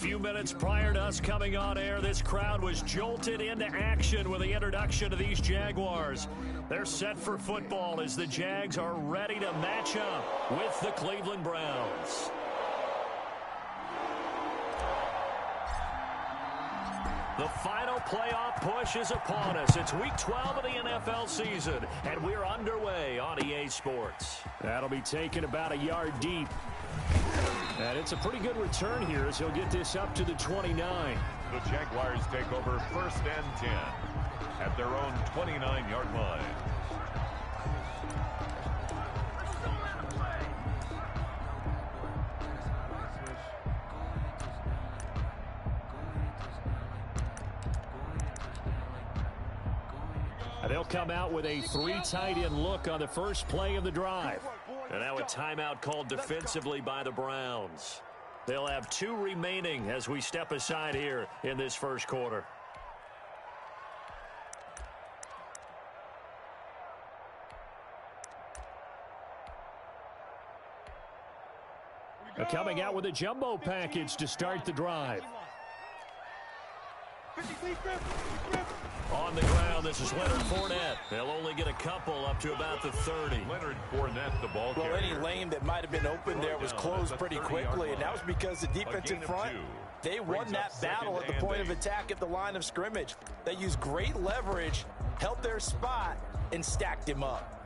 few minutes prior to us coming on air, this crowd was jolted into action with the introduction of these Jaguars. They're set for football as the Jags are ready to match up with the Cleveland Browns. The final playoff push is upon us. It's Week 12 of the NFL season, and we're underway on EA Sports. That'll be taken about a yard deep. And it's a pretty good return here as he'll get this up to the 29. The Jaguars take over 1st and 10 at their own 29-yard line. They'll come out with a 3 tight end look on the first play of the drive. And now a timeout called defensively by the Browns. They'll have 2 remaining as we step aside here in this first quarter. Coming out with a jumbo package to start the drive. On the ground, this is Leonard Fournette. They'll only get a couple up to about the 30. Leonard Fournette, the ball carrier. Well, any lane that might have been open there was closed pretty quickly, and that was because the defensive front, they won that battle at the point of attack at the line of scrimmage. They used great leverage, held their spot, and stacked him up.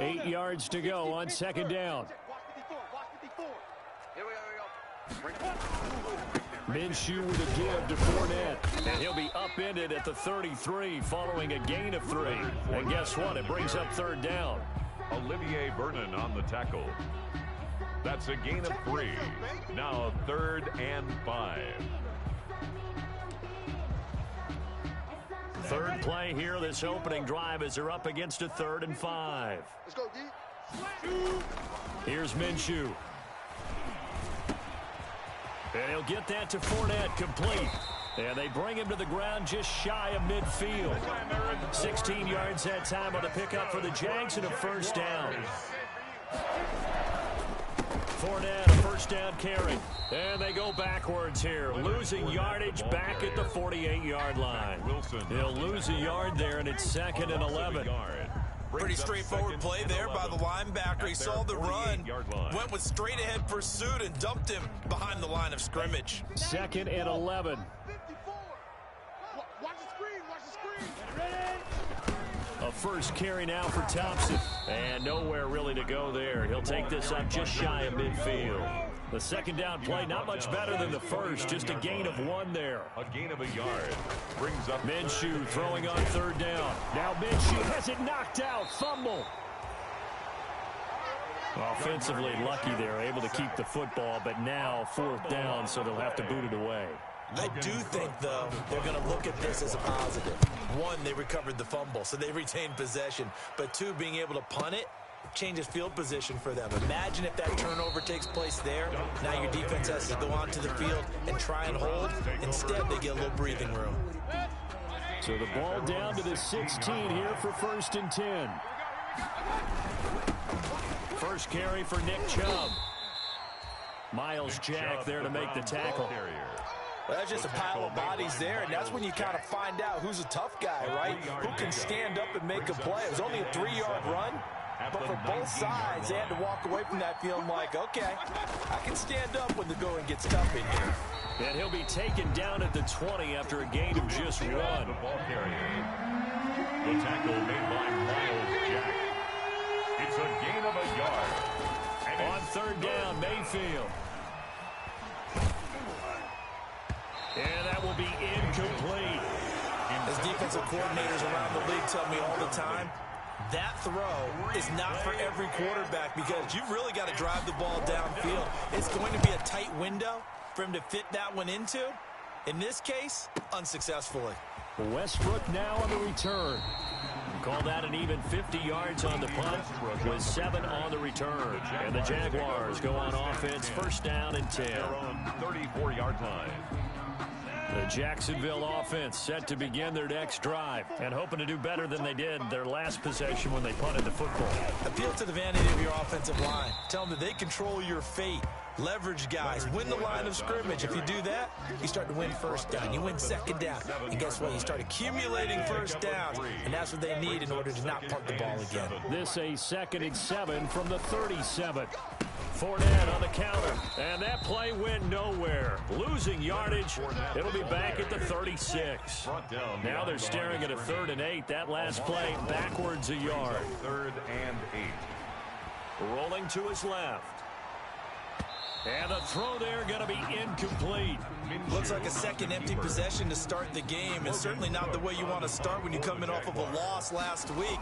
Eight yards to go on second down. Minshew with a give to Fournette, and he'll be upended at the 33 following a gain of 3. And guess what? It brings up third down. Olivier Vernon on the tackle. That's a gain of 3. Now 3rd and 5. Third play here, this opening drive as they're up against a 3rd and 5. Let's go, D. Here's Minshew. And he'll get that to Fournette, complete. And they bring him to the ground just shy of midfield. 16 yards that time on the pickup for the Jags and a first down. Fournette, a first down carry. And they go backwards here, losing yardage back at the 48-yard line. They'll lose a yard there, and it's 2nd and 11. Pretty straightforward play there by the linebacker. He saw the run, went with straight-ahead pursuit, and dumped him behind the line of scrimmage. 2nd and 11. Watch the screen. A first carry now for Thompson. And nowhere really to go there. He'll take this up just shy of midfield. The second down play, not much better than the first. Just a gain of 1 there. A gain of a yard. Brings up Minshew throwing on third down. Now Minshew has it knocked out. Fumble. Offensively lucky they're able to keep the football, but now 4th down, so they'll have to boot it away. I do think, though, they're going to look at this as a positive. 1, they recovered the fumble, so they retained possession. But 2, being able to punt it changes field position for them. Imagine if that turnover takes place there. Now your defense has to go onto the field and try and hold. Instead, they get a little breathing room. So the ball down to the 16 here for 1st and 10. First carry for Nick Chubb. Miles Jack there to make the tackle. Well, that's just a pile of bodies there, and that's when you kind of find out who's a tough guy, right? Who can stand up and make a play. It was only a 3-yard run, but for both sides, they had to walk away from that feeling like, okay, I can stand up when the going gets tough in here. And he'll be taken down at the 20 after a gain of just 1. The ball carrier. The tackle made by Miles Jack. It's a gain of a yard. And on third down, Mayfield. And that will be incomplete. As defensive coordinators around the league tell me all the time, that throw is not for every quarterback because you've really got to drive the ball downfield. It's going to be a tight window for him to fit that one into. In this case, unsuccessfully. Westbrook now on the return. Call that an even 50 yards on the punt with 7 on the return. And the Jaguars go on offense, 1st down and 10. Their own 34-yard line. The Jacksonville offense set to begin their next drive and hoping to do better than they did their last possession when they punted the football. Appeal to the vanity of your offensive line. Tell them that they control your fate. Leverage guys. Win the line of scrimmage. If you do that, you start to win first down. You win second down. And guess what? You start accumulating first downs. And that's what they need in order to not punt the ball again. This a 2nd and 7 from the 37. Fournette on the counter, and that play went nowhere. Losing yardage, it'll be back at the 36. Now they're staring at a 3rd and 8. That last play backwards a yard. 3rd and 8. Rolling to his left. And the throw there going to be incomplete. Looks like a second empty possession to start the game. It's certainly not the way you want to start when you come in off of a loss last week.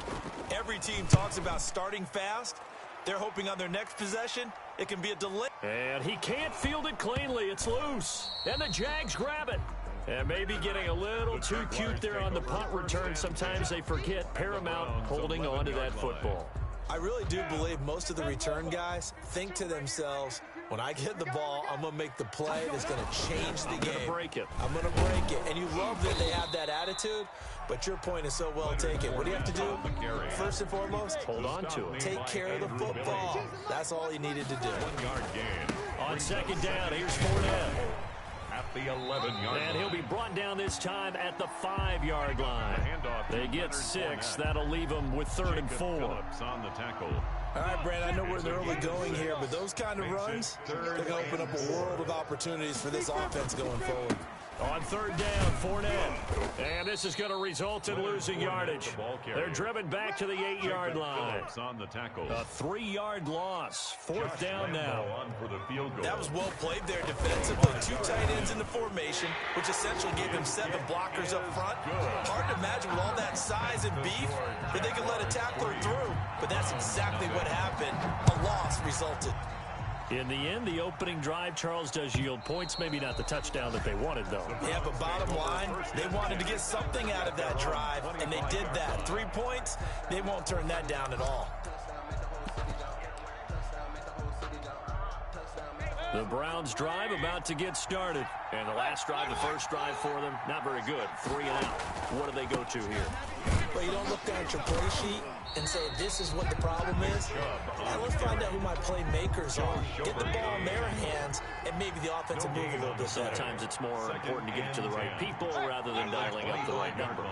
Every team talks about starting fast. They're hoping on their next possession, it can be a delay. And he can't field it cleanly. It's loose. And the Jags grab it. And maybe getting a little too cute there on the punt return. Sometimes they forget paramount holding on to that football. I really do believe most of the return guys think to themselves, when I get the ball, I'm going to make the play that's going to change the game. I'm going to break it. I'm going to break it. And you love that they have that attitude, but your point is so well taken. What do you have to do? First and foremost, hold on to it. Take care of the football. That's all he needed to do. 1 yard gain. On 2nd down, here's Fournette. At the 11-yard line. And he'll be brought down this time at the 5-yard line. They get 6. That'll leave them with 3rd and 4. On the tackle. All right, Brand, I know we're in the early going here, but those kind of runs, they're going to open up a world of opportunities for this offense going forward. On 3rd down, Fournette. And this is going to result in losing yardage. They're driven back to the 8-yard line. On the tackle. A 3-yard loss. 4th down now. That was well played there defensively. 2 tight ends in the formation, which essentially gave him 7 blockers up front. Hard to imagine with all that size and beef that they could let a tackler through. But that's exactly what happened. A loss resulted. In the end, the opening drive, Charles, does yield points. Maybe not the touchdown that they wanted, though. Yeah, but bottom line, they wanted to get something out of that drive, and they did that. 3 points, they won't turn that down at all. The Browns drive about to get started. And the last drive, the first drive for them, not very good. 3 and out. What do they go to here? Well, you don't look down at your play sheet and say, this is what the problem is. Now, let's find out who my playmakers are. Get the ball in their hands, and maybe the offense will move a little bit better. Sometimes it's more important to get it to the right people rather than dialing up the right number.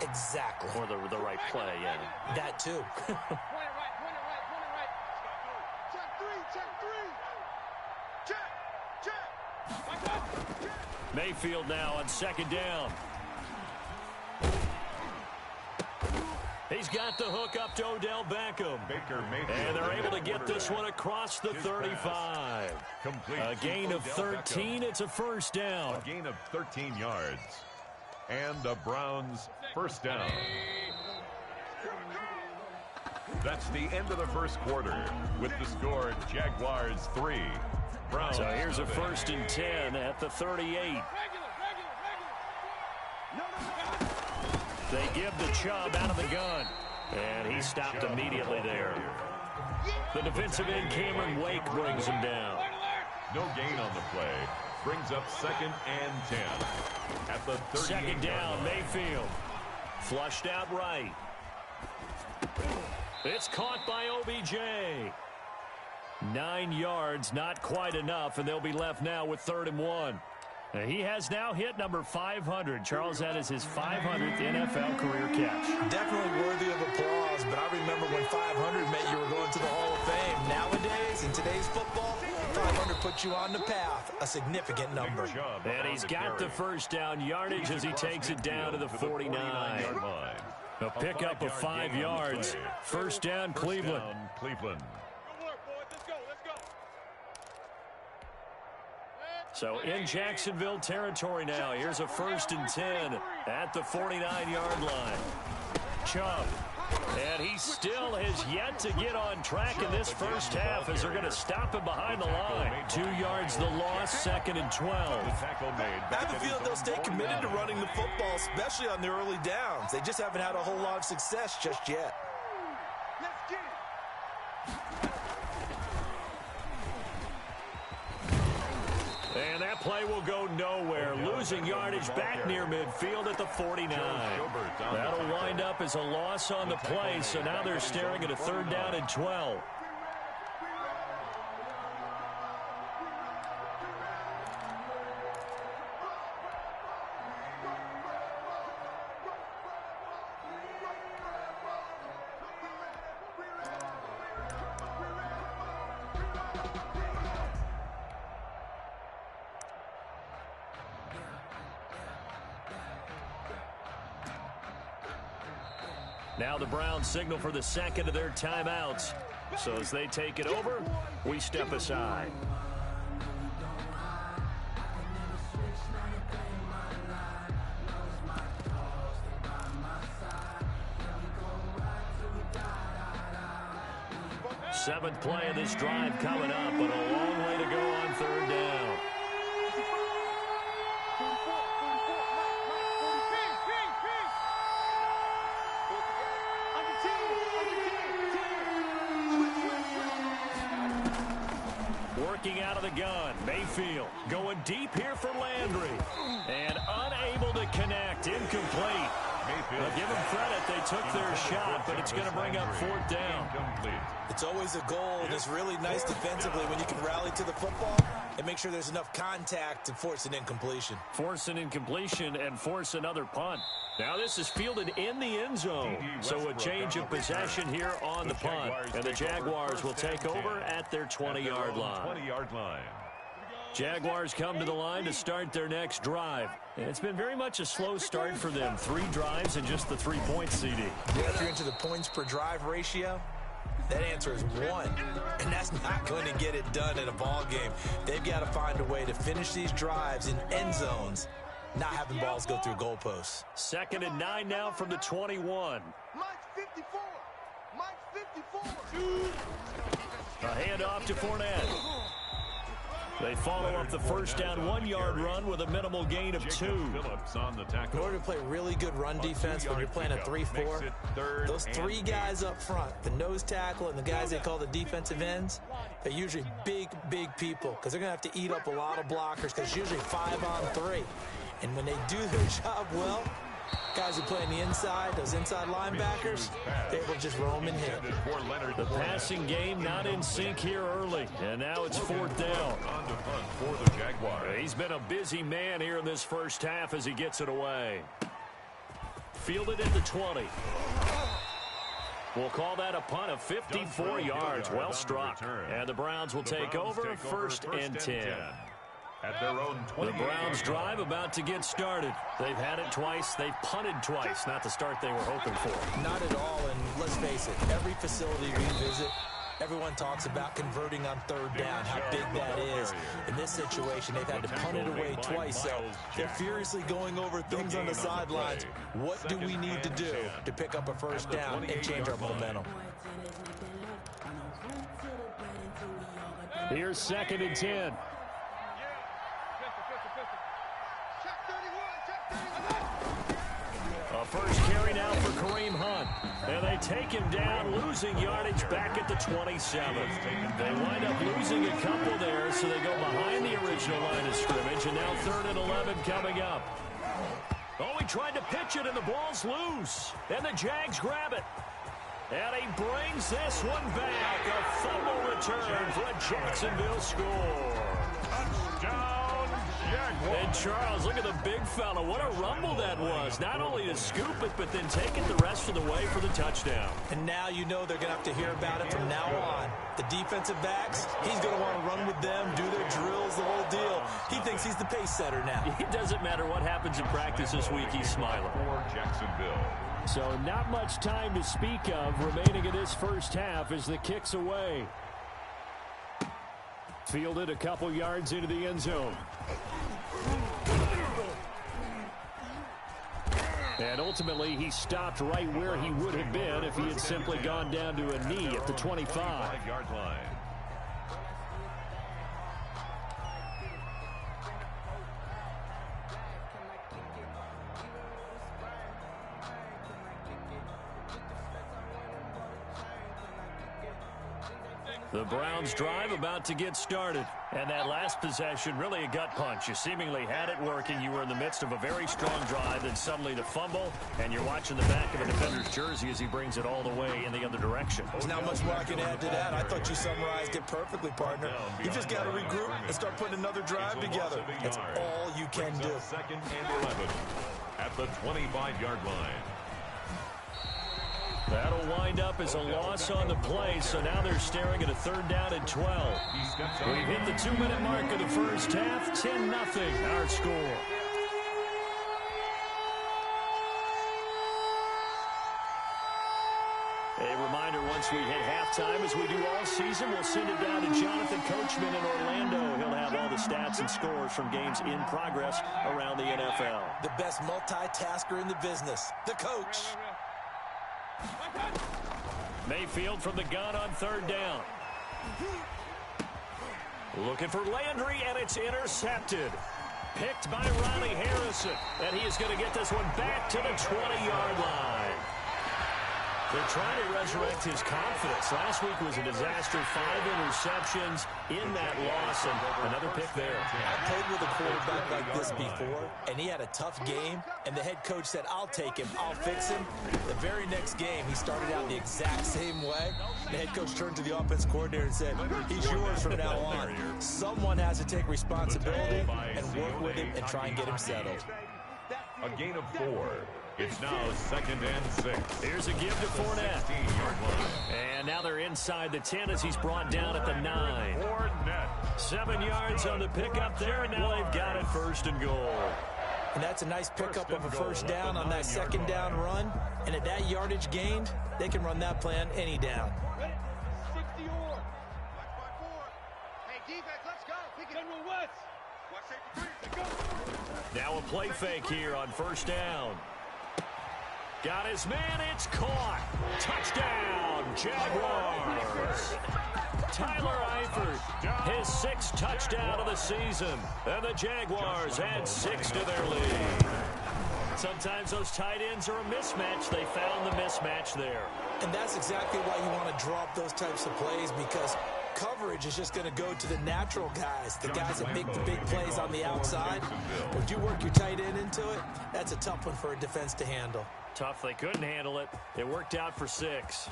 Exactly. Or the right play, yeah. That, too. Mayfield now on 2nd down. He's got the hook up to Odell Beckham. And they're able to get this one across the 35. A gain of 13. It's a 1st down. A gain of 13 yards. And the Browns' 1st down. That's the end of the 1st quarter. With the score, Jaguars 3. Browns. So here's a 1st and 10 at the 38. They give the Chubb out of the gun. And he stopped immediately there. The defensive end, Cameron Wake, brings him down. No gain on the play. Brings up 2nd and 10. At the 2nd down, Mayfield. Flushed out right. It's caught by OBJ. 9 yards, not quite enough, and they'll be left now with 3rd and 1. He has now hit number 500. Charles, that is his 500th NFL career catch. Definitely worthy of applause, but I remember when 500 meant you were going to the Hall of Fame. Nowadays, in today's football, 500 puts you on the path, a significant number. And he's got the 1st down yardage as he takes it down to the 49. A pickup of 5 yards. 1st down, Cleveland. So in Jacksonville territory now. Here's a 1st and 10 at the 49-yard line. Chubb. And he still has yet to get on track in this first half as they're going to stop him behind the line. 2 yards the loss, 2nd and 12. I have a feeling they'll stay committed to running the football, especially on the early downs. They just haven't had a whole lot of success just yet. And that play will go nowhere. Losing yardage back near midfield at the 49. That'll wind up as a loss on the play, so now they're staring at a 3rd down and 12. Now the Browns signal for the second of their timeouts. So as they take it over, we step aside. Seventh play of this drive coming up, but a long way to go on 3rd down. Working out of the gun, Mayfield going deep here for Landry, and unable to connect, incomplete. Now give them credit, they took their shot, but it's going to bring up 4th down. It's always a goal, and it's really nice defensively when you can rally to the football and make sure there's enough contact to force an incompletion. Force an incompletion and force another punt. Now this is fielded in the end zone, so a change of possession here on the punt. And the Jaguars will take over at their 20-yard line. Jaguars come to the line to start their next drive. And it's been very much a slow start for them. 3 drives and just the 3 points, CD. Yeah, if you're into the points per drive ratio, that answer is 1. And that's not going to get it done in a ball game. They've got to find a way to finish these drives in end zones, not having balls go through goalposts. 2nd and 9 now from the 21. Mike 54. Mike 54. A handoff to Fournette. They follow up the first down 1-yard run with a minimal gain of 2. In order to play really good run defense when you're playing a 3-4, those 3 guys up front, the nose tackle and the guys they call the defensive ends, they're usually big people because they're going to have to eat up a lot of blockers because it's usually 5 on 3. And when they do their job well, guys who play on the inside, those inside linebackers, they're able to just roam and hit. The passing game not in sync here early, and now it's 4th down. He's been a busy man here in this first half as he gets it away. Fielded at the 20. We'll call that a punt of 54 yards. Well struck. And the Browns will take over 1st and 10. At their own the Browns drive about to get started. They've had it twice. They've punted twice. Not the start they were hoping for. Not at all, and let's face it, every facility we visit, everyone talks about converting on 3rd down, how big that is. In this situation, they've had to punt it away twice, so they're furiously going over things on the sidelines. What do we need to do to pick up a 1st down and change our momentum? Here's 2nd and 10. A first carry now for Kareem Hunt. And they take him down, losing yardage back at the 27. They wind up losing a couple there, so they go behind the original line of scrimmage. And now 3rd and 11 coming up. Oh, he tried to pitch it, and the ball's loose. And the Jags grab it. And he brings this one back. A fumble return for a Jacksonville score. Touchdown, Jaguars. And Charles, look at the big fella. What a rumble that was. Not only to scoop it, but then take it the rest of the way for the touchdown. And now you know they're going to have to hear about it from now on. The defensive backs, he's going to want to run with them, do their drills, the whole deal. He thinks he's the pace setter now. It doesn't matter what happens in practice this week. He's smiling. For Jacksonville. So not much time to speak of remaining in this first half as the kick's away. Fielded a couple yards into the end zone. And ultimately, he stopped right where he would have been if he had simply gone down to a knee at the 25-yard line. The Browns drive about to get started. And that last possession, really a gut punch. You seemingly had it working. You were in the midst of a very strong drive, then suddenly the fumble, and you're watching the back of a defender's jersey as he brings it all the way in the other direction. There's not much more I can add to that. I thought you summarized it perfectly, partner. You just got to regroup and start putting another drive together. That's all you can do. Second and 11 at the 25-yard line. That'll wind up as a loss on the play, so now they're staring at a 3rd down and 12. We've hit the 2-minute mark of the first half, 10-0 our score. A reminder, once we hit halftime, as we do all season, we'll send it down to Jonathan Coachman in Orlando. He'll have all the stats and scores from games in progress around the NFL. The best multitasker in the business, the coach. Mayfield from the gun on 3rd down. Looking for Landry, and it's intercepted. Picked by Ronnie Harrison, and he is going to get this one back to the 20-yard line. They're trying to resurrect his confidence. Last week was a disaster, 5 interceptions in that loss, and another pick there. I played with a quarterback like this before, and he had a tough game, and the head coach said, I'll take him, I'll fix him. The very next game, he started out the exact same way. The head coach turned to the offense coordinator and said, he's yours from now on. Someone has to take responsibility and work with him and try and get him settled. A gain of 4. It's now 2nd and 6. Here's a give to Fournette. And now they're inside the 10 as he's brought down at the 9. 7 yards on the pickup there, and now they've got it 1st and goal. And that's a nice pickup of a 1st down on that 2nd down run. And at that yardage gained, they can run that play on any down. 60 or. Hey, defense, let's go. Pick it. General West. Now a play fake here on 1st down. Got his man, it's caught. Touchdown, Jaguars. Tyler Eifert, his 6th touchdown of the season. And the Jaguars add 6 to their lead. Sometimes those tight ends are a mismatch. They found the mismatch there. And that's exactly why you want to draw up those types of plays, because coverage is just going to go to the natural guys, the guys that make the big plays on the outside. Would you work your tight end into it? That's a tough one for a defense to handle. Tough, they couldn't handle it. It worked out for 6.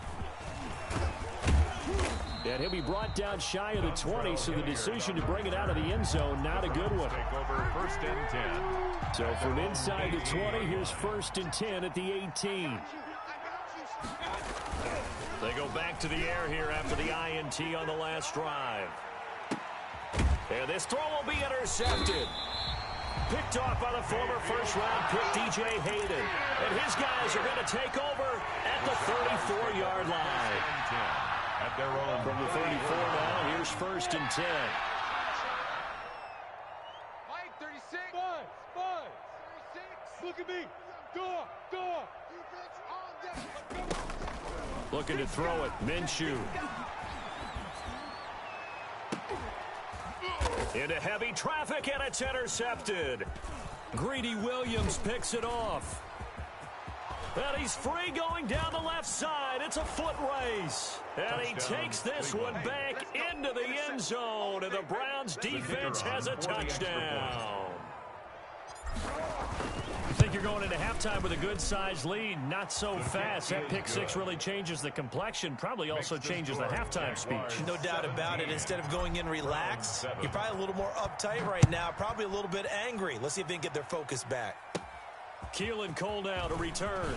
And he'll be brought down shy of the 20, so the decision to bring it out of the end zone, not a good one. Take over 1st and 10. So from inside the 20, here's 1st and 10 at the 18. They go back to the air here after the INT on the last drive. And this throw will be intercepted. Picked off by the former 1st-round pick, DJ Hayden. And his guys are going to take over at the 34-yard line. At their own. From the 34 now, here's 1st and 10. Mike, 36. Buzz. 36. Look at me. Door. Defense on deck. Looking to throw it. Minshew. Into heavy traffic, and it's intercepted. Greedy Williams picks it off. And he's free going down the left side. It's a foot race. And he takes this one back into the end zone, and the Browns defense has a touchdown. You think you're going into halftime with a good-sized lead. Not so fast. That pick 6 really changes the complexion. Probably also changes the halftime speech. No doubt about it. Instead of going in relaxed, you're probably a little more uptight right now. Probably a little bit angry. Let's see if they can get their focus back. Keelan Cole now to return.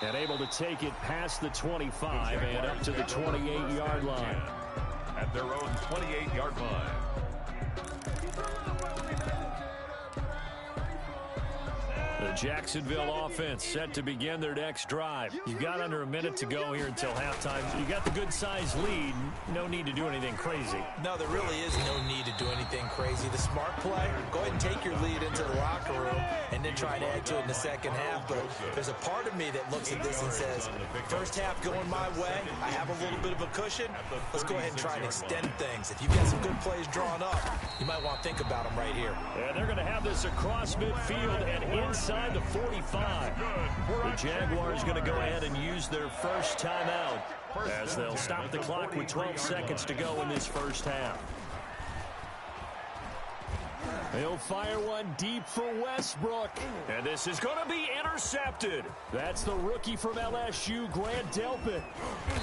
And able to take it past the 25 and up to the 28-yard line. At their own 28-yard line. The Jacksonville offense set to begin their next drive. You've got under a minute to go here until halftime. You got the good-sized lead. No need to do anything crazy. No, there really is no need to do anything crazy. The smart play, go ahead and take your lead into the locker room and then try to add to it in the second half. But there's a part of me that looks at this and says, first half going my way, I have a little bit of a cushion. Let's go ahead and try and extend things. If you've got some good plays drawn up, you might want to think about them right here. And they're going to have this across midfield and inside inside the 45. The Jaguars going to go ahead and use their first timeout as they'll stop the clock with 12 seconds to go in this first half. He'll fire one deep for Westbrook. And this is going to be intercepted. That's the rookie from LSU, Grant Delpit.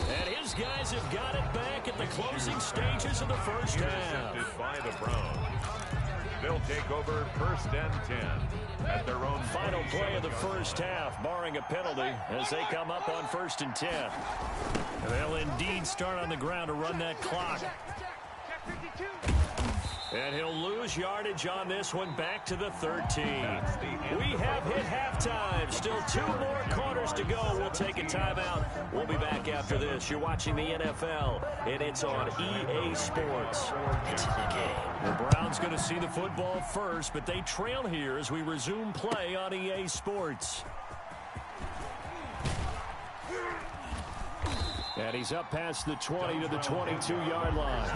And his guys have got it back at the closing stages of the first half. Intercepted by the Browns. They'll take over 1st and 10 at their own Final play of the first half, barring a penalty, as they come up on 1st and 10. And they'll indeed start on the ground to run that clock. And he'll lose yardage on this one, back to the 13. We have hit halftime. Still 2 more quarters to go. We'll take a timeout. We'll be back after this. You're watching the NFL, and it's on EA Sports. Into the game. The Browns going to see the football first, but they trail here as we resume play on EA Sports. And he's up past the 20 to the 22-yard line.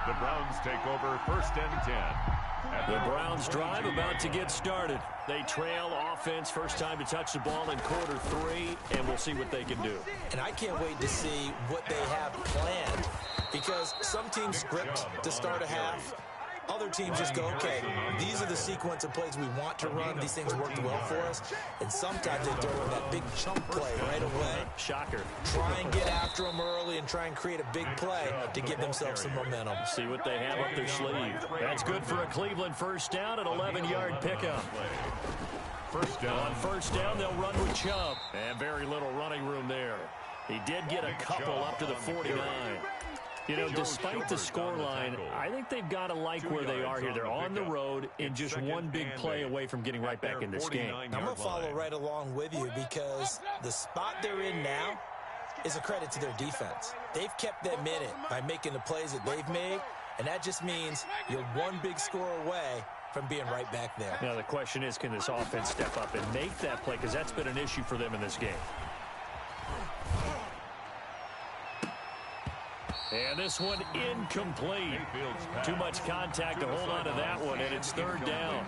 The Browns take over 1st and 10. The Browns drive about to get started. They trail offense, first time to touch the ball in quarter 3, and we'll see what they can do. And I can't wait to see what they have planned, because some teams script to start a half. Other teams just go, okay, these are the sequence of plays we want to run. These things worked well for us. And sometimes they throw in that big chunk play right away. Shocker. Try and get after them early and try and create a big play to give themselves some momentum. See what they have up their sleeve. That's good for a Cleveland first down, an 11-yard pickup. First down. On first down, they'll run with Chubb. And very little running room there. He did get a couple up to the 49. You know, despite the scoreline, I think they've got to like where they are here. They're on the road and just one big play away from getting right back in this game. I'm going to follow right along with you, because the spot they're in now is a credit to their defense. They've kept them in it by making the plays that they've made, and that just means you're one big score away from being right back there. Now, the question is, can this offense step up and make that play? Because that's been an issue for them in this game. And this one incomplete. Too much contact to hold on to that one, and it's 3rd down.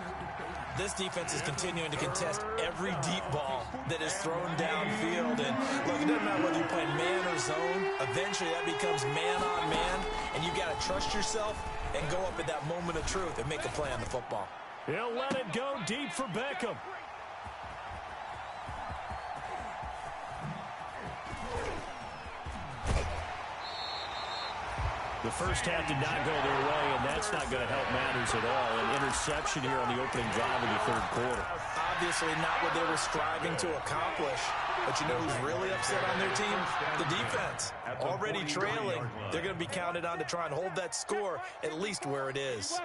This defense is continuing to contest every deep ball that is thrown downfield. And look, it doesn't matter whether you're playing man or zone. Eventually, that becomes man on man, and you got to trust yourself and go up at that moment of truth and make a play on the football. He'll let it go deep for Beckham. The first half did not go their way, and that's not going to help matters at all. An interception here on the opening drive of the 3rd quarter. Obviously not what they were striving to accomplish. But you know who's really upset on their team? The defense. Already trailing. They're going to be counted on to try and hold that score at least where it is.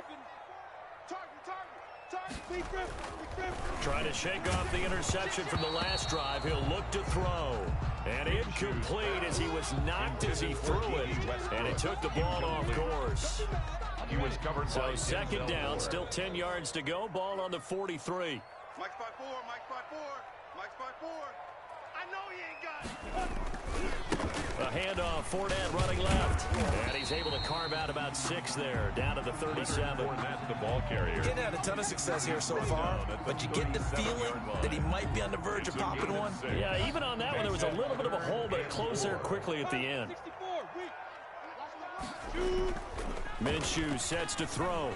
Trying to shake off the interception from the last drive. He'll look to throw. And incomplete as he was knocked as he threw it. And it took the ball off course. He was covered so 2nd down, still 10 yards to go. Ball on the 43. Mike's by 4, Mike's by 4, Mike's by 4. I know he ain't got it. A handoff, Fournette running left. And he's able to carve out about 6 there, down to the 37. Fournette, the ball carrier. Getting had a ton of success here so far, but you get the feeling that he might be on the verge of popping one. Yeah, even on that one, there was a little bit of a hole, but it closed there quickly at the end. Minshew sets to throw.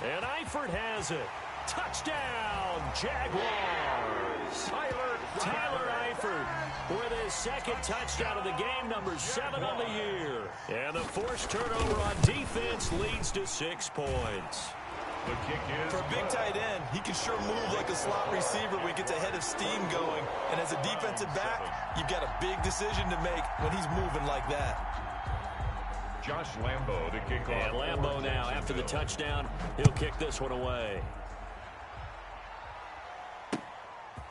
And Eifert has it. Touchdown, Jaguars. Tyler Eifert with his 2nd touchdown of the game, number 7 on the year. And the forced turnover on defense leads to 6 points. The kick is for a big tight end, he can sure move like a slot receiver when he gets a head of steam going. And as a defensive back, you've got a big decision to make when he's moving like that. Josh Lambo to kick off. And Lambo now, after the touchdown, he'll kick this one away.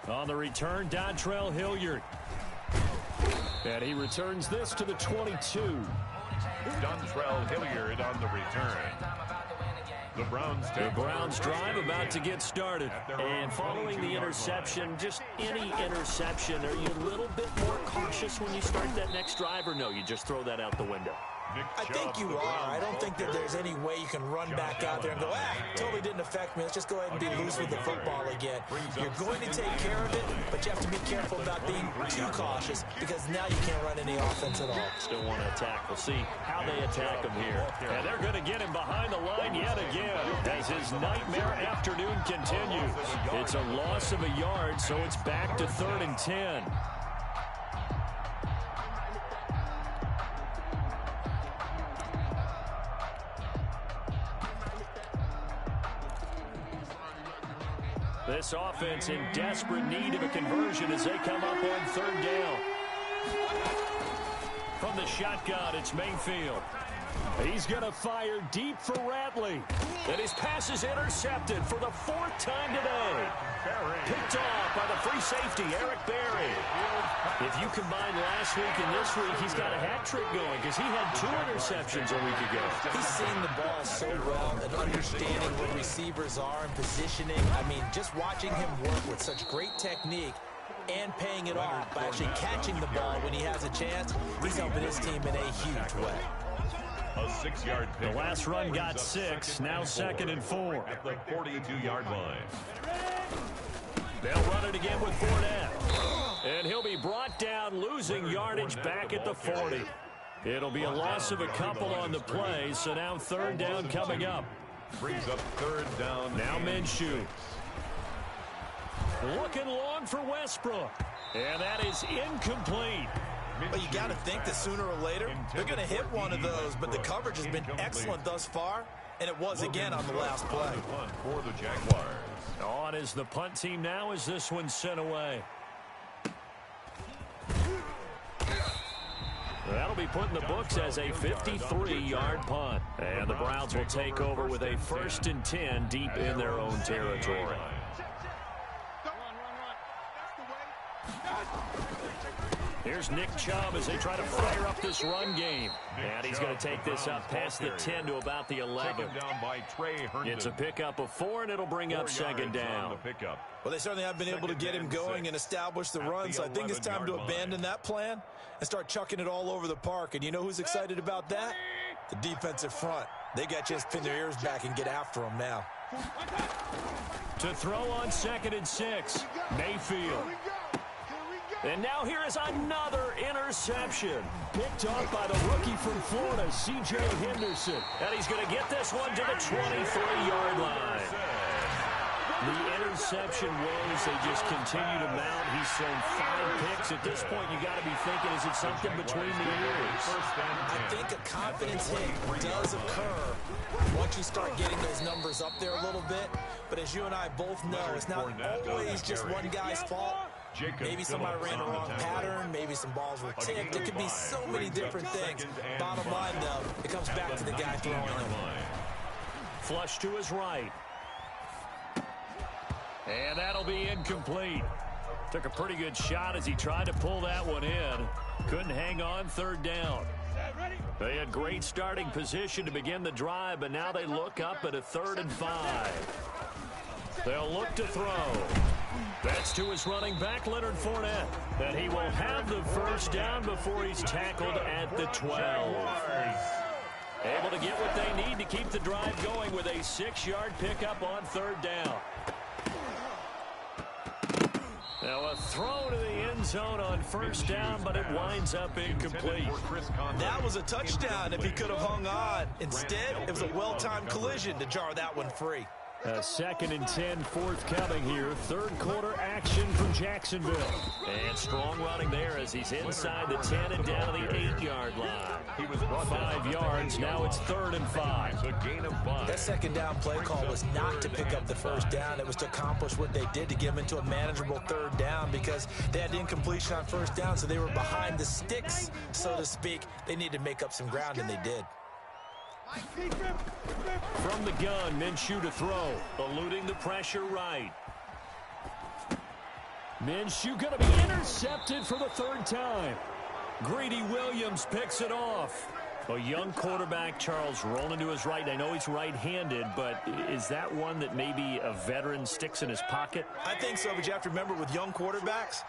On the return, Dontrell Hilliard. And he returns this to the 22. Dontrell Hilliard on the return. The Browns drive about to get started. And following the interception, just any interception, are you a little bit more cautious when you start that next drive, or no, you just throw that out the window? I think you are. I don't think that there's any way you can run back out there and go, totally didn't affect me. Let's just go ahead and be loose with the football again. You're going to take care of it, but you have to be careful about being too cautious because now you can't run any offense at all. Still want to attack. We'll see how they attack him here. And they're going to get him behind the line yet again as his nightmare afternoon continues. It's a loss of a yard, so it's back to 3rd and 10. This offense in desperate need of a conversion as they come up on 3rd down. From the shotgun, it's Mayfield. He's going to fire deep for Ratley. And his pass is intercepted for the 4th time today. Picked off by the free safety, Eric Berry. If you combine last week and this week, he's got a hat trick going because he had 2 interceptions a week ago. He's seeing the ball so well and understanding where receivers are and positioning. I mean, just watching him work with such great technique and paying it off by actually catching the ball when he has a chance, he's helping his team in a huge way. A 6-yard pick. The last run got 6, now 2nd and 4. At the 42-yard line. They'll run it again with Fournette. And he'll be brought down, losing yardage back at the 40. It'll be a loss of a couple on the play, so now 3rd down coming up. Brings up 3rd down. Now Minshew. Looking long for Westbrook. And that is incomplete. But you got to think that sooner or later, they're going to hit one of those. But the coverage has been excellent thus far, and it was again on the last play. For the Jaguars. On is the punt team now as this one's sent away. That'll be put in the books as a 53-yard punt. And the Browns will take over with a 1st and 10 deep in their own territory. Here's Nick Chubb as they try to fire up this run game. And he's going to take this up past the 10 to about the 11. It's a pickup of 4, and it'll bring up 2nd down. Well, they certainly have been able to get him going and establish the run, so I think it's time to abandon that plan and start chucking it all over the park. And you know who's excited about that? The defensive front. They got to just pin their ears back and get after him now. To throw on 2nd and 6, Mayfield. And now here is another interception. Picked off by the rookie from Florida, C.J. Henderson. And he's going to get this one to the 23-yard line. The interception woes, they just continue to mount. He's thrown 5 picks. At this point, you got to be thinking, is it something between the ears? I think a confidence hit does occur once you start getting those numbers up there a little bit. But as you and I both know, it's not always just one guy's fault. Maybe somebody ran the wrong pattern. Maybe some balls were tipped. It could be so many different things. Bottom line, though, it comes back to the guy throwing them. Flush to his right. And that'll be incomplete. Took a pretty good shot as he tried to pull that one in. Couldn't hang on 3rd down. They had great starting position to begin the drive, but now they look up at a 3rd and 5. They'll look to throw. That's to his running back, Leonard Fournette. And he will have the 1st down before he's tackled at the 12. Able to get what they need to keep the drive going with a 6-yard pickup on 3rd down. Now a throw to the end zone on 1st down, but it winds up incomplete. That was a touchdown if he could have hung on. Instead, it was a well-timed collision to jar that one free. A 2nd and 10 forthcoming here. 3rd quarter action from Jacksonville. And strong running there as he's inside the 10 and down to the 8-yard line. 5 yards. Now it's 3rd and 5. A gain of 5. That 2nd down play call was not to pick up the 1st down. It was to accomplish what they did to get them into a manageable 3rd down because they had incompletion on 1st down, so they were behind the sticks, so to speak. They needed to make up some ground, and they did. From the gun, Minshew to throw. Eluding the pressure right. Minshew going to be intercepted for the 3rd time. Greedy Williams picks it off. A young quarterback, Charles, rolling to his right. I know he's right-handed, but is that one that maybe a veteran sticks in his pocket? I think so, but you have to remember with young quarterbacks,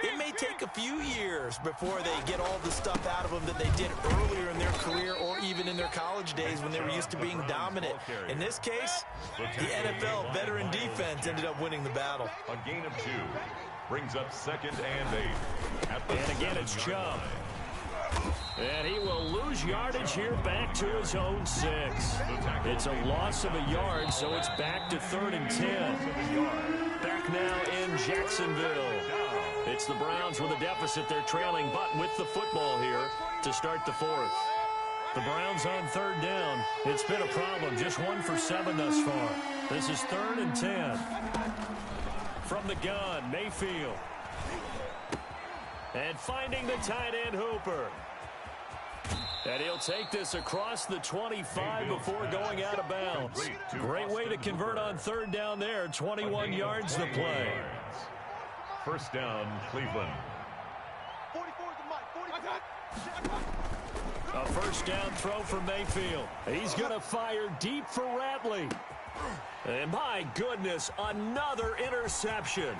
it may take a few years before they get all the stuff out of them that they did earlier in their career or even in their college days when they were used to being dominant. In this case, the NFL veteran defense ended up winning the battle. A gain of 2 brings up 2nd and 8. And again, it's Chubb. And he will lose yardage here back to his own 6. It's a loss of a yard, so it's back to 3rd and 10. Back now in Jacksonville. It's the Browns with a deficit. They're trailing, but with the football here to start the 4th. The Browns on 3rd down. It's been a problem. Just 1 for 7 thus far. This is 3rd and 10. From the gun, Mayfield. And finding the tight end, Hooper. And he'll take this across the 25 before going out of bounds. Great way to convert on 3rd down there. 21 yards the play. 1st down, Cleveland. 44 is the mic. 44. A 1st down throw for Mayfield. He's going to fire deep for Ratley. And my goodness, another interception.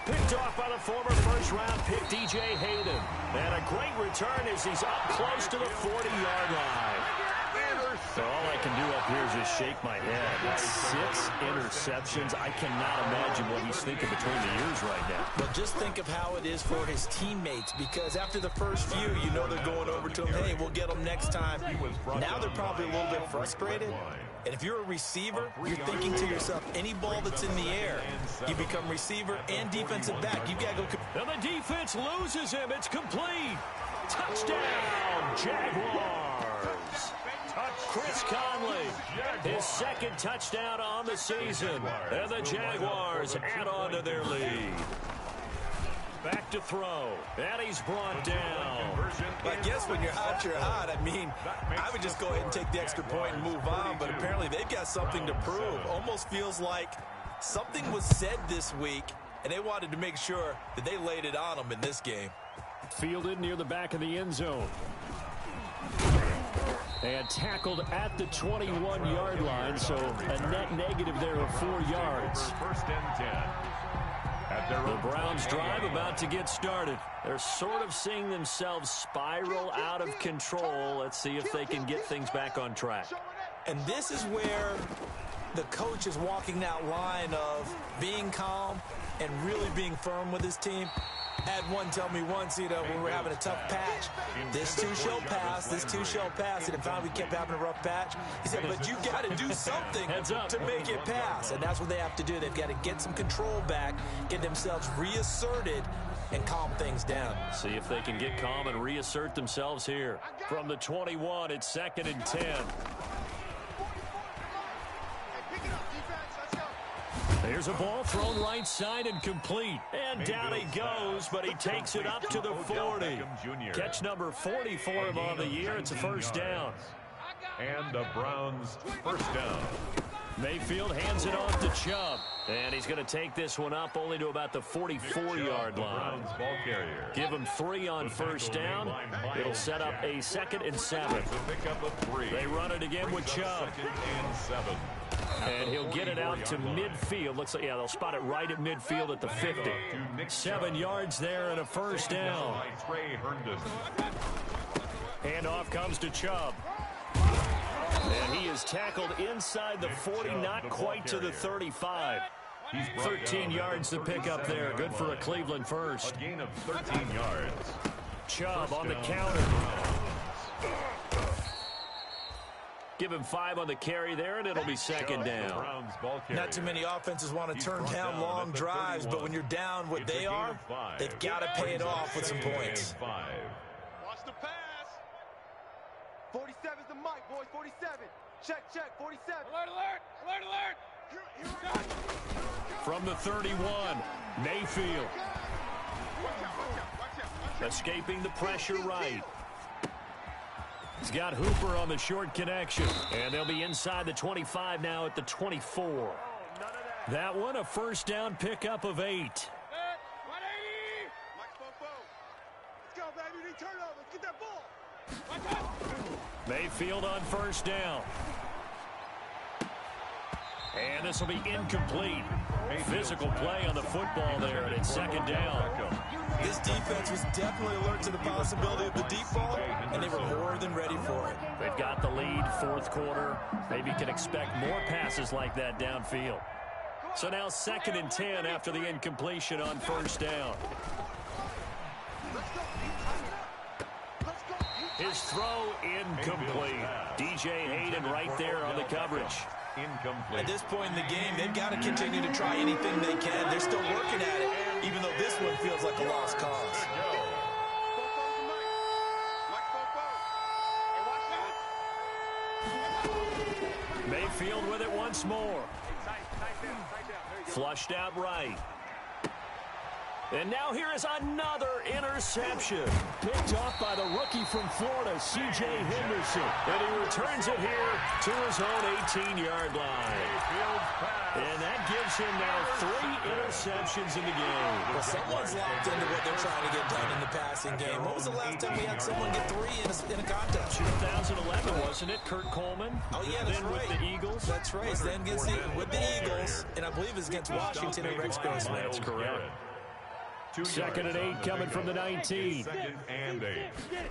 Picked off by the former first-round pick, D.J. Hayden. And a great return as he's up close to the 40-yard line. So all I can do up here is just shake my head. 6 interceptions. I cannot imagine what he's thinking between the ears right now. But just think of how it is for his teammates, because after the first few, you know they're going over to him, hey, we'll get them next time. Now they're probably a little bit frustrated. And if you're a receiver, you're thinking to yourself, any ball that's in the air, you become receiver and defensive back. You got to go. And the defense loses him. It's complete. Touchdown, Jaguars. Chris Conley, his 2nd touchdown on the season. And the Jaguars add on to their lead. Back to throw. And he's brought down. I guess when you're hot, you're hot. I mean, I would just go ahead and take the extra point and move on, but apparently they've got something to prove. Almost feels like something was said this week, and they wanted to make sure that they laid it on them in this game. Fielded near the back of the end zone. And tackled at the 21-yard line, so a net negative there of 4 yards. 1st and 10. The Browns drive about to get started. They're sort of seeing themselves spiral out of control. Let's see if they can get things back on track. And this is where the coach is walking that line of being calm and really being firm with his team. Had one tell me once, you know, when we're having a tough patch, this too shall pass, this too shall pass. And in fact, we kept having a rough patch. He said, but you got to do something to make it pass. And that's what they have to do. They've got to get some control back, get themselves reasserted, and calm things down. See if they can get calm and reassert themselves here. From the 21, it's 2nd and 10. There's a ball thrown right side and complete. And down he goes, but he takes it up to the 40. Catch number 40 for him on the year. It's a 1st down. And the Browns 1st down. Mayfield hands it off to Chubb. And he's going to take this one up only to about the 44-yard line. Give him 3 on 1st down. It'll set up a 2nd and 7. They run it again with Chubb. And he'll get it out to midfield. Looks like, yeah, they'll spot it right at midfield at the 50. 7 yards there and a 1st down. Handoff comes to Chubb. And he is tackled inside the 40, not quite to the 35. 13 yards to pick up there. Good for a Cleveland first. A gain of 13 yards. Chubb on the counter. Give him 5 on the carry there, and it'll be 2nd down. Not too many offenses want to turn down long drives, but when you're down what they are, they've got to pay it off with some points. Watch the pass. 47's the mic, boys. 47. Check, 47. Alert, alert, alert, alert. From the 31, Mayfield. Escaping the pressure right. He's got Hooper on the short connection. And they'll be inside the 25 now at the 24. That one, a 1st down pickup of 8. 180. Let's go, baby. We need turnovers. Get that ball. Mayfield on 1st down. And this will be incomplete. Physical play on the football there, and it's 2nd down. This defense was definitely alert to the possibility of the deep ball, and they were more than ready for it. They've got the lead, fourth quarter. Maybe can expect more passes like that downfield. So now 2nd and 10 after the incompletion on first down. His throw incomplete. DJ Hayden right there on the coverage. Incomplete. At this point in the game, they've got to continue to try anything they can. They're still working at it, even though this one feels like a lost cause. Mayfield with it once more. Flushed out right. And now here is another interception. Picked off by the rookie from Florida, C.J. Henderson. And he returns it here to his own 18-yard line. And that gives him now 3 interceptions in the game. Well, someone's locked into what they're trying to get done in the passing game. When was the last time we had someone get 3 in a contest? 2011, wasn't it? Kurt Coleman. Oh, yeah, that's then right. with the Eagles. That's right. Then with the Eagles, and I believe it's against Washington and Rex Grossman. That's correct. 2nd and 8 coming from the 19. 2nd and 8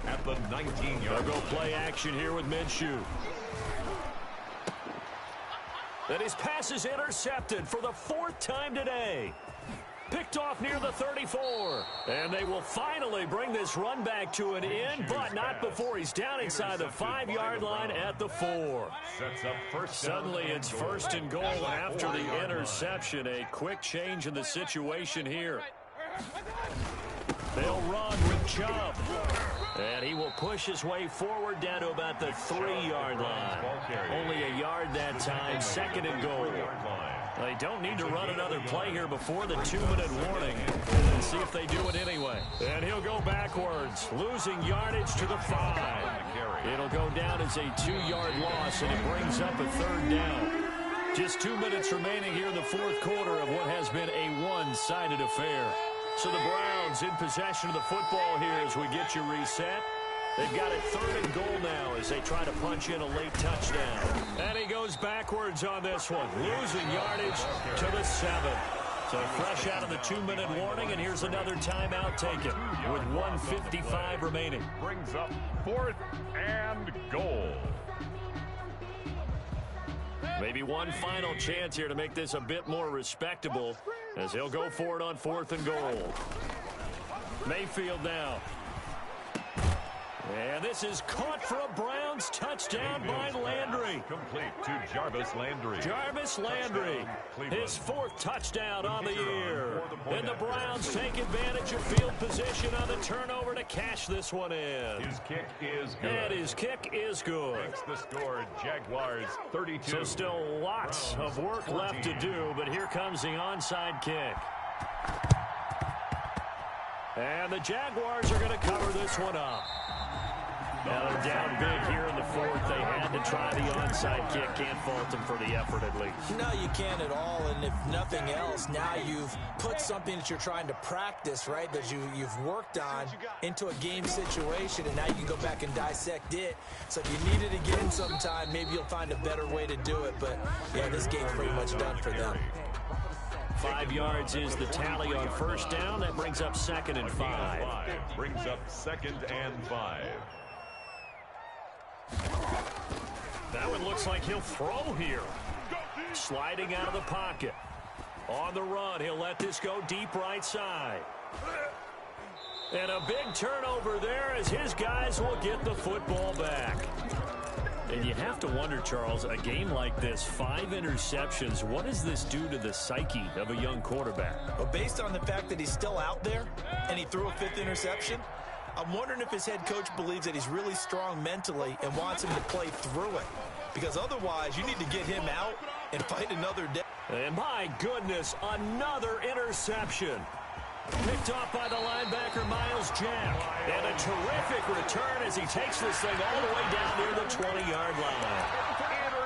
at the 19-yard. They'll go play action here with Minshew. And his pass is intercepted for the 4th time today. Picked off near the 34. And they will finally bring this run back to an end, but not before he's down inside the 5-yard line at the 4. Suddenly it's 1st and goal after the interception. A quick change in the situation here. They'll run with Chubb. And he will push his way forward down to about the 3-yard line. Only a yard that time, 2nd and goal. They don't need to run another play here before the 2-minute warning. Let's see if they do it anyway. And he'll go backwards, losing yardage to the 5. It'll go down as a 2-yard loss, and it brings up a 3rd down. Just 2 minutes remaining here in the 4th quarter of what has been a one-sided affair. So the Browns in possession of the football here as we get you reset. They've got it 3rd and goal now as they try to punch in a late touchdown. And he goes backwards on this one, losing yardage to the 7. So fresh out of the 2-minute warning, and here's another timeout taken with 1:55 remaining. Brings up 4th and goal. Maybe one final chance here to make this a bit more respectable as he'll go for it on 4th and goal. Mayfield now. And this is caught for a Browns touchdown by Landry. Complete to Jarvis Landry. Jarvis Landry, his 4th touchdown on the year. And the Browns take advantage of field position on the turnover to cash this one in. His kick is good. And his kick is good. Makes the score Jaguars 32. So still lots of work left to do, but here comes the onside kick. And the Jaguars are going to cover this one up. Now they're down big here in the 4th. They had to try the onside kick. Can't fault them for the effort at least. No, you can't at all. And if nothing else, now you've put something that you're trying to practice, right, that you've worked on into a game situation, and now you can go back and dissect it. So if you needed to get in sometime, maybe you'll find a better way to do it. But, yeah, this game's pretty much done for them. 5 yards is the tally on first down. That brings up 2nd and 5. Brings up 2nd and 5. That one looks like he'll throw here. Sliding out of the pocket. On the run, he'll let this go deep right side. And a big turnover there as his guys will get the football back. And you have to wonder, Charles, a game like this, 5 interceptions, what does this do to the psyche of a young quarterback? Well, based on the fact that he's still out there and he threw a 5th interception, I'm wondering if his head coach believes that he's really strong mentally and wants him to play through it. Because otherwise, you need to get him out and fight another day. And my goodness, another interception. Picked off by the linebacker, Miles Jack. And a terrific return as he takes this thing all the way down near the 20-yard line.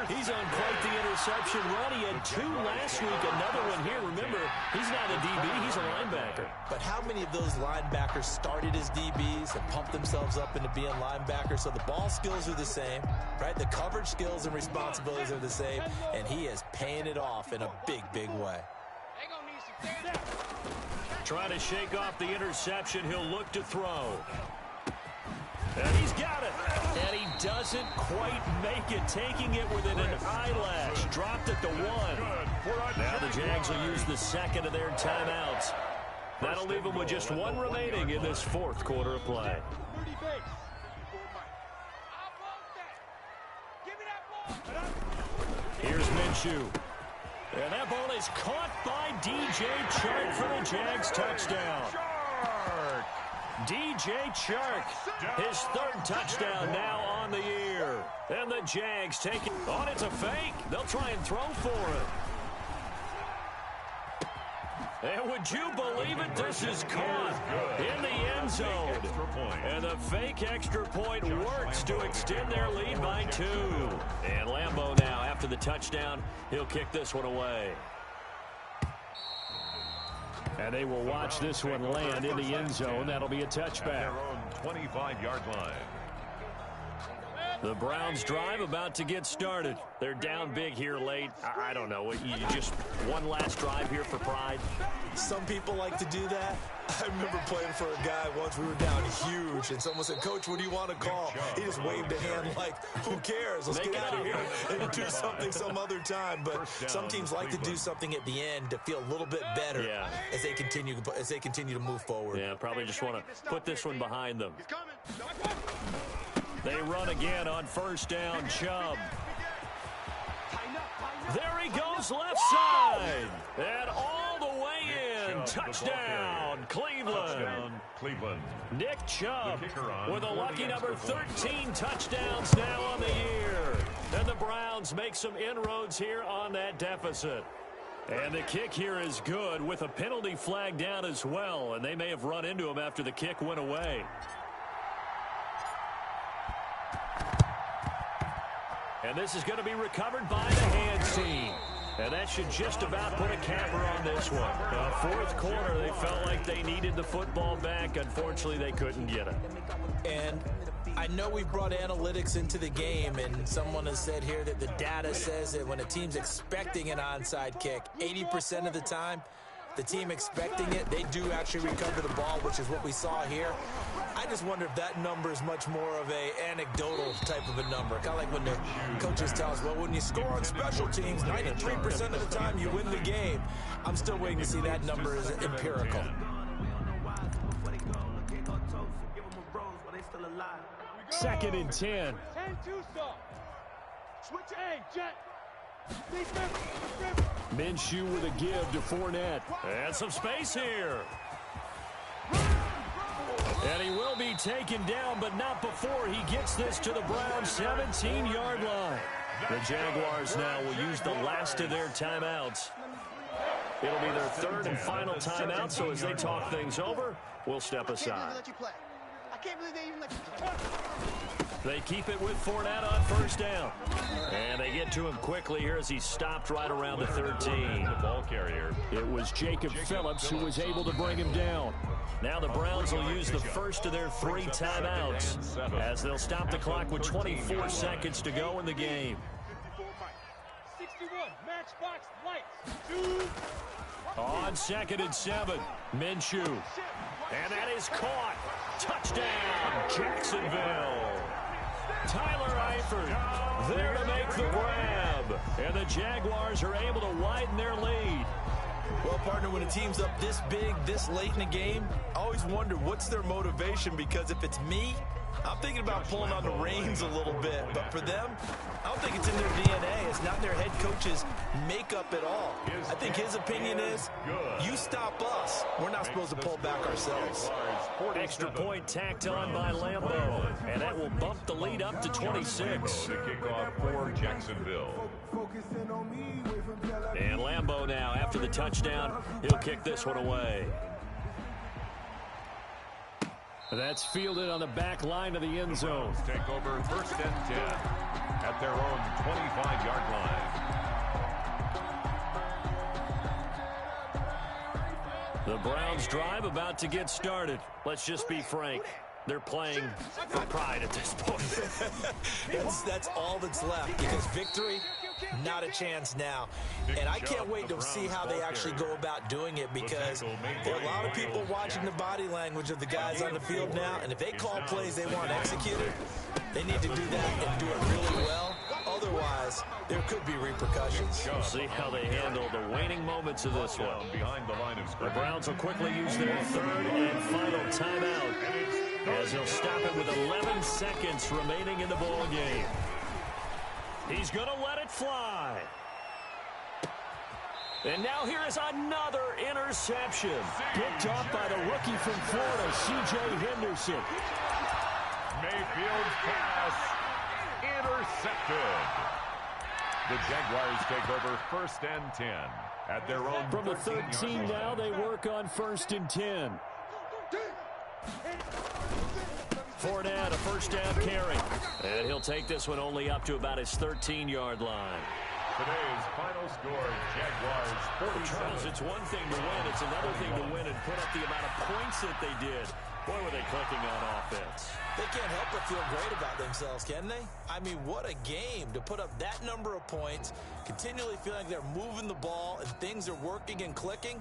He's on quite the interception run. He had 2 last week, another one here. Remember, he's not a DB, he's a linebacker. But how many of those linebackers started as DBs and pumped themselves up into being linebackers? So the ball skills are the same, right? The coverage skills and responsibilities are the same, and he is paying it off in a big, big way. Trying to shake off the interception, he'll look to throw. And he's got it. And he doesn't quite make it, taking it within an eyelash. Dropped at the 1. Now the Jags will use the second of their timeouts. That'll leave them with just one remaining in this fourth quarter of play. Here's Minshew. And that ball is caught by DJ Chark for the Jags touchdown. DJ Chark, his third touchdown now on the year. And the Jags take it. Oh, it's a fake. They'll try and throw for it. And would you believe it? This is caught in the end zone. And the fake extra point works to extend their lead by 2. And Lambeau now, after the touchdown, he'll kick this one away. And they will watch this one land in the end zone. That'll be a touchback. Their own 25-yard line. The Browns drive about to get started. They're down big here late. I don't know. You just one last drive here for pride. Some people like to do that. I remember playing for a guy once. We were down huge, and someone said, "Coach, what do you want to call?" He just waved a hand like, "Who cares? Let's get out of here and do something some other time." But some teams like to do something at the end to feel a little bit better as they continue to move forward. Yeah, probably just want to put this one behind them. They run again on first down. Chubb. There he goes, left side. And all the way in. Touchdown, Cleveland. Nick Chubb with a lucky number 13 touchdowns now on the year. And the Browns make some inroads here on that deficit. And the kick here is good with a penalty flag down as well. And they may have run into him after the kick went away. And this is going to be recovered by the hands team. And that should just about put a capper on this one. Fourth quarter, they felt like they needed the football back. Unfortunately, they couldn't get it. And I know we've brought analytics into the game, and someone has said here that the data says that when a team's expecting an onside kick, 80% of the time, the team expecting it, they do actually recover the ball, which is what we saw here. I just wonder if that number is much more of a anecdotal type of a number. Kind of like when the coaches tell us, well, when you score on special teams, 93% of the time you win the game. I'm still waiting to see that number is empirical. Second and 10. 10-2 stop. Switch A, jet. Minshew with a give to Fournette. And some space here. And he will be taken down, but not before he gets this to the Browns' 17-yard line. The Jaguars now will use the last of their timeouts. It'll be their third and final timeout, so as they talk things over, we'll step aside. I can't believe they even let you play. They keep it with Fournette on first down. And they get to him quickly here as he stopped right around the 13. The ball carrier. It was Jacob Phillips who was able to bring him down. Now the Browns will use the first of their 3 timeouts as they'll stop the clock with 24 seconds to go in the game. 61, matchbox lights. 2. On second and 7, Minshew. And that is caught. Touchdown, Jacksonville. Tyler Eifert there to make the grab. And the Jaguars are able to widen their lead. Well, partner, when a team's up this big, this late in the game, I always wonder what's their motivation, because if it's me, I'm thinking about pulling on the reins a little bit. But for them, I don't think it's in their DNA. It's not their head coach's makeup at all. I think his opinion is, you stop us. We're not supposed to pull back ourselves. Extra point tacked on by Lambeau. And that will bump the lead up to 26. The kickoff for Jacksonville. And Lambeau now, after the touchdown, he'll kick this one away. That's fielded on the back line of the end zone. Take over first and 10 at their own 25-yard line. The Browns drive about to get started. Let's just be frank. They're playing for pride at this point. That's all that's left, because victory Not a chance now. And I can't wait to see how they actually go about doing it, because there are a lot of people watching the body language of the guys on the field now, and if they call plays they want executed, they need to do that and do it really well. Otherwise, there could be repercussions. We'll see how they handle the waning moments of this one. The Browns will quickly use their third and final timeout, as he'll stop it with 11 seconds remaining in the ball game. He's going to let it fly. And now here is another interception. Picked off by the rookie from Florida, C.J. Henderson. Mayfield's pass intercepted. The Jaguars take over 1st and 10 at their own. From the 13 now, they work on 1st and 10. Fournette, a first down carry. And he'll take this one only up to about his 13-yard line. Today's final score, Jaguars 47. It's one thing to win. It's another thing to win and put up the amount of points that they did. Boy, were they clicking on offense. They can't help but feel great about themselves, can they? I mean, what a game to put up that number of points, continually feeling like they're moving the ball and things are working and clicking.